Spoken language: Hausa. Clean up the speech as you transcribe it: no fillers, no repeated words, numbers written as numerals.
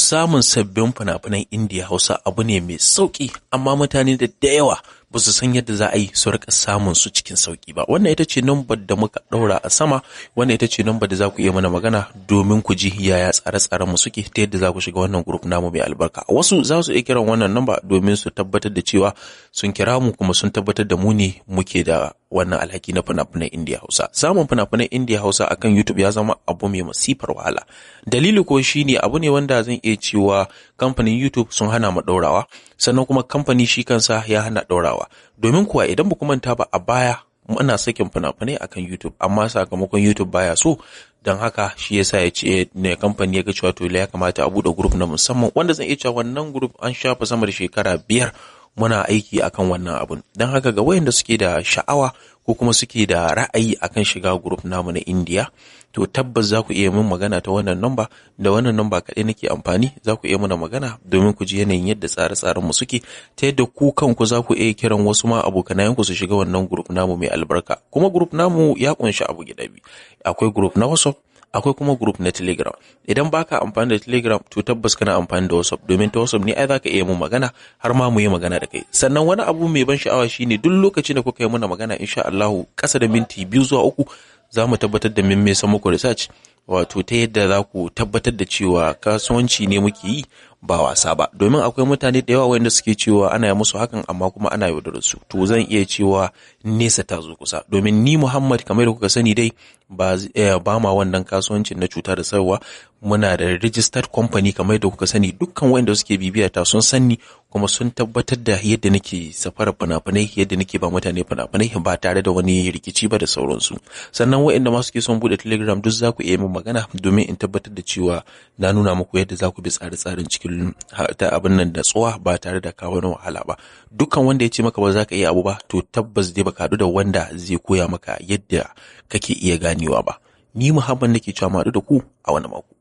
samun sabbin fina-finan Indiya Hausa abu ne mai sauki, amma mutane da yawa ba su san yadda za a yi su rika samun su cikin sauki ba. Wannan ita ce number da muka daura a sama, wannan ita ce number da za ku iya mana magana domin ku ji yaya tsare-tsaren mu suke, ta yadda za ku shiga wannan group namu mai albarka. Wasu za su iya kiran wannan number domin su tabbatar da cewa sun kira mu kuma sun tabbatar da mu ne muke da wannan alhaki na fina-finan Indiya Hausa. Samun fina-finan Indiya Hausa akan YouTube ya zama abu mai masifar wahala. Dalili ko shine abu ne wanda zan iya cewa kamfanin YouTube sun hana mu daurawa, sannan kuma kamfani shi kansa ya hana daurawa. Domin kuwa idan ba ku manta ba, a baya muna sakin fina-finai akan YouTube, amma sakamakon YouTube baya so, don haka shi yasa ya ce ne kamfani ya ga cewa to ya kamata a bude group na musamman, wanda zan iya cewa wannan group an shafa sama da shekara 5 muna aiki akan wannan abun. Don haka ga wayanda suke da sha'awa ko kuma suke da ra'ayi akan shiga group namu na India, to tabbas za ku iya mun magana ta wannan number, da wannan number kaɗai nake amfani. Za ku iya muna magana domin ku ji yanayin yadda tsare-tsaren mu suke, ta yadda ku kanku za ku iya kiran wasu ma abokanayenku su shiga wannan group namu mai albarka. Kuma group namu ya kunshi abu gida biyu, akwai group na WhatsApp, akwai kuma group na Telegram. Idan baka amfani da Telegram, to tabbas kana amfani da WhatsApp, domin ta WhatsApp ne ai zaka iya mun magana har ma mu yi magana da kai. Sannan wani abu mai ban sha'awa shine duk lokacin da kuka yi muna magana, insha Allah kasa da minti 2 zuwa 3 za mu tabbatar da min mai san muku research, wato ta yadda za ku tabbatar da cewa kasuwanci ne muke yi ba wasa ba. Domin akwai mutane da yawa wanda suke cewa ana yi musu hakan amma kuma ana yaudarar su. To zan iya cewa nesa ta zo kusa, domin ni Muhammad kamar da kuka sani dai ba ma wannan kasuwancin na cuta da sayarwa. Muna da registered company kamar da kuka sani, dukkan wanda suke bibiya ta sun sani kuma sun tabbatar da yadda nake safara fina-finai, yadda nake ba mutane fina-finai ba tare da wani rikici ba da sauransu. Sannan waɗanda ma suke son bude Telegram, duk za ku iya min magana domin in tabbatar da cewa na nuna muku yadda za ku bi tsare-tsaren cikin ta abin nan da tsuwa ba tare da kawo wani wahala ba. Dukkan wanda ya ce maka ba za ka iya abu ba, to tabbas dai baka haɗu da wanda zai koya maka yadda kake iya ganewa ba. Ni Muhammad nake cewa mu haɗu da ku a wani mako.